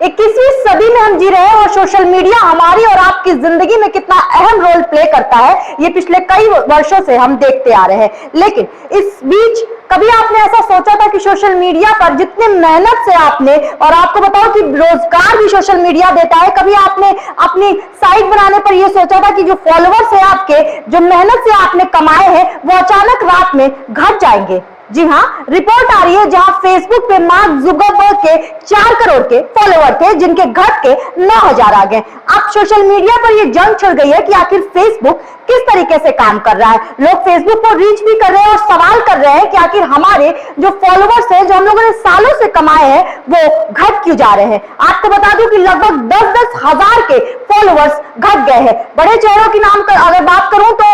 21वीं सदी में हम जी रहे हैं और सोशल मीडिया हमारी और आपकी जिंदगी में कितना अहम रोल प्ले करता है ये पिछले कई वर्षों से हम देखते आ रहे हैं। लेकिन इस बीच कभी आपने ऐसा सोचा था कि सोशल मीडिया पर जितने मेहनत से आपने, और आपको बताओ कि रोजगार भी सोशल मीडिया देता है, कभी आपने अपनी साइट बनाने पर यह सोचा था कि जो फॉलोअर्स है आपके, जो मेहनत से आपने कमाए हैं, वो अचानक रात में घट जाएंगे? जी हाँ, रिपोर्ट आ रही है जहां फेसबुक पे मार्क जुकरबर्ग के 4 करोड़ के फॉलोअर थे जिनके घट के 9,000 आ गए। अब सोशल मीडिया पर यह जंग छिड़ गई है कि आखिर फेसबुक किस तरीके से काम कर रहा है। लोग फेसबुक को रीच भी कर रहे हैं और सवाल कर रहे हैं कि आखिर हमारे जो फॉलोअर्स हैं, जो हम लोगों ने सालों से कमाए हैं, वो घट क्यों जा रहे हैं। आपको बता दूं कि लगभग 10-10 हजार के फॉलोअर्स घट गए हैं। बड़े चेहरों की नाम अगर बात करूं तो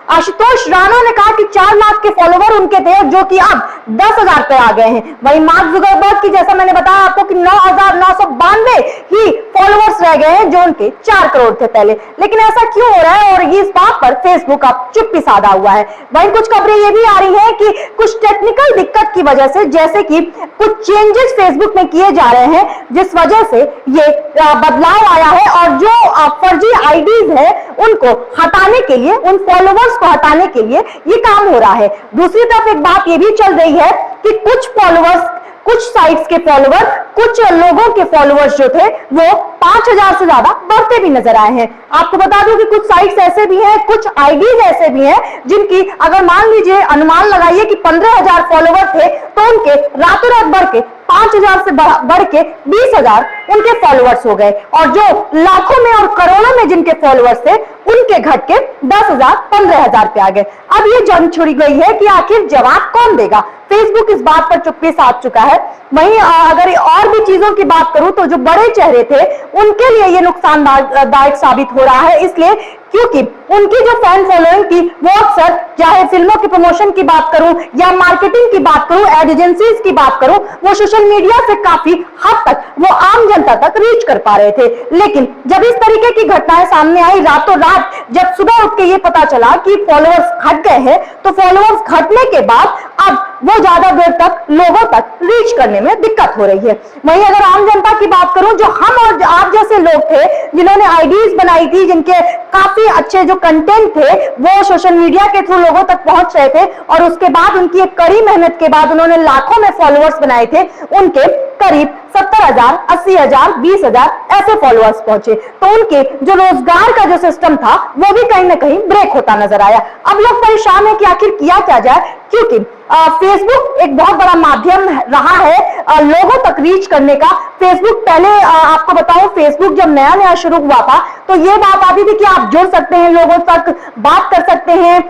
आशुतोष राणा ने कहा कि 4 लाख के फॉलोवर उनके थे जो कि अब 10,000 पे आ गए हैं। वहीं मार्क जुकरबर्ग की, जैसा मैंने बताया आपको, कि 9,992 ही फॉलोवर्स रह गए हैं जो उनके 4 करोड़ थे पहले। लेकिन ऐसा क्यों हो रहा है और इस बात पर फेसबुक अब चुप्पी साधा हुआ है। वहीं कुछ खबरें ये भी आ रही है कि कुछ टेक्निकल दिक्कत की वजह से, जैसे कि कुछ चेंजेस फेसबुक में किए जा रहे हैं, जिस वजह से ये बदलाव आया है और जो फर्जी आईडीज है उनको हटाने के लिए, उन फॉलोवर्स को हटाने के लिए ये काम हो रहा है। दूसरी तरफ एक बात ये भी चल रही है कि कुछ फॉलोवर्स, कुछ साइट्स के फॉलोवर, कुछ लोगों के फॉलोवर्स जो थे वो 5,000 से ज्यादा बढ़ते भी नजर आए हैं। आपको बता दूं कि कुछ साइट्स ऐसे भी हैं, कुछ आईडीज ऐसे भी हैं जिनकी, अगर मान लीजिए अनुमान लगाइए कि 15,000 फॉलोवर थे तो उनके रातों रात बढ़ के 5,000 से बढ़ के 20,000 उनके फॉलोवर्स हो गए, और जो लाखों में और करोड़ों में जिनके फॉलोवर्स थे उनके घट के 10,000, 15,000 पे आ गए। अब ये जंग छुड़ी गई है कि आखिर जवाब कौन देगा। फेसबुक इस बात पर चुप्पी साध चुका है। वहीं अगर और भी चीजों की बात करूं तो जो बड़े चेहरे थे उनके लिए ये नुकसानदायक साबित हो रहा है, इसलिए क्योंकि उनकी जो फैन फॉलोइंग थी वो अक्सर, चाहे फिल्मों की प्रमोशन की बात करूं या मार्केटिंग की बात करूं, एड एजेंसीज की बात करूं, वो सोशल मीडिया से काफी हद तक वो आम जनता तक रीच कर पा रहे थे। लेकिन जब इस तरीके की घटनाएं सामने आई, रातों रात जब सुबह उठ के ये पता चला कि फॉलोअर्स घट गए हैं, तो फॉलोअर्स घटने के बाद अब वो ज्यादा देर तक लोगों तक रीच करने में दिक्कत हो रही है। वहीं अगर आम जनता की बात करूं, जो हम और आप जैसे लोग थे जिन्होंने आईडीज बनाई थी, जिनके काफी अच्छे जो कंटेंट थे वो सोशल मीडिया के थ्रू लोगों तक पहुंच रहे थे, और उसके बाद उनकी एक कड़ी मेहनत के बाद उन्होंने लाखों में फॉलोअर्स बनाए थे, उनके करीब 70,000, 80,000, 20,000 ऐसे फॉलोअर्स पहुंचे, तो उनके जो रोजगार का जो सिस्टम था वो भी कहीं ना कहीं ब्रेक होता नजर आया। अब लोग परेशान है कि आखिर किया क्या जाए, क्योंकि फेसबुक एक बहुत बड़ा माध्यम रहा है लोगों तक रीच करने का। फेसबुक पहले, आपको बताऊं, फेसबुक जब नया नया शुरू हुआ था तो ये बात आती थी कि आप जुड़ सकते हैं, लोगों तक बात कर सकते हैं,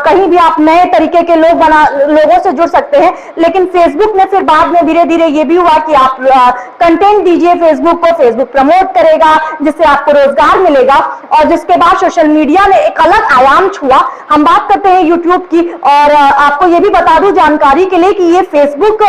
कहीं भी आप नए तरीके के लोगों से जुड़ सकते हैं। लेकिन फेसबुक ने फिर बाद में धीरे धीरे ये भी हुआ कि आप कंटेंट दीजिए फेसबुक को, फेसबुक प्रमोट करेगा जिससे आपको रोजगार मिलेगा, और जिसके बाद सोशल मीडिया ने एक अलग आयाम छुआ। हम बात करते हैं यूट्यूब की, और आपको ये भी बता दूं जानकारी के लिए कि ये फेसबुक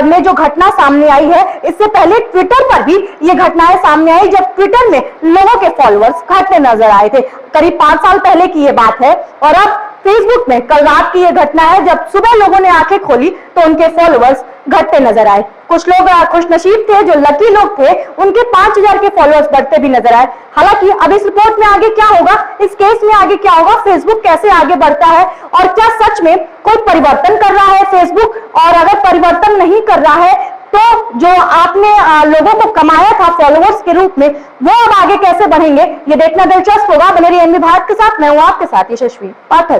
में जो घटना सामने आई है, इससे पहले ट्विटर पर भी ये घटनाएं सामने आई, जब ट्विटर में लोगों के फॉलोअर्स घटते नजर आए थे। करीब 5 साल पहले की ये बात है, और अब फेसबुक में कल रात की ये घटना है जब सुबह लोगों ने आंखें खोली तो उनके फॉलोअर्स घटते नजर आए। कुछ लोग खुशनसीब थे, जो लकी लोग थे, उनके 5,000 के फॉलोअर्स बढ़ते भी नजर आए। हालांकि अब इस रिपोर्ट में आगे क्या होगा, इस केस में आगे क्या होगा, फेसबुक कैसे आगे बढ़ता है, और क्या सच में कोई परिवर्तन कर रहा है फेसबुक, और अगर परिवर्तन नहीं कर रहा है तो जो आपने लोगों को कमाया था फॉलोअर्स के रूप में, वो अब आगे कैसे बढ़ेंगे, ये देखना दिलचस्प होगा। बने रहिए एनबी भारत के साथ, मैं हूं आपके साथ यशस्वी पाठक।